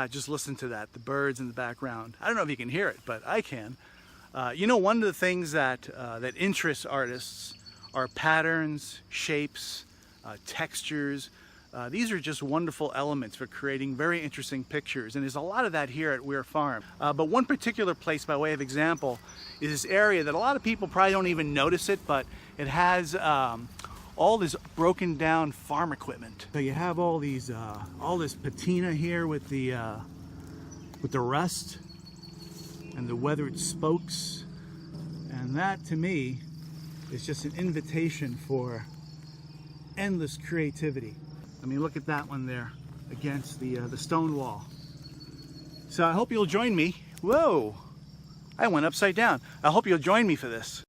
Just listen to that, the birds in the background. I don't know if you can hear it, but I can. You know, one of the things that interests artists are patterns, shapes, textures. These are just wonderful elements for creating very interesting pictures, and there's a lot of that here at Weir Farm. But one particular place, by way of example, is this area that a lot of people probably don't even notice it, but it has all this broken down farm equipment. So you have all these, all this patina here with the rust and the weathered spokes, and that to me is just an invitation for endless creativity. I mean, look at that one there against the stone wall. So I hope you'll join me. Whoa, I went upside down. I hope you'll join me for this.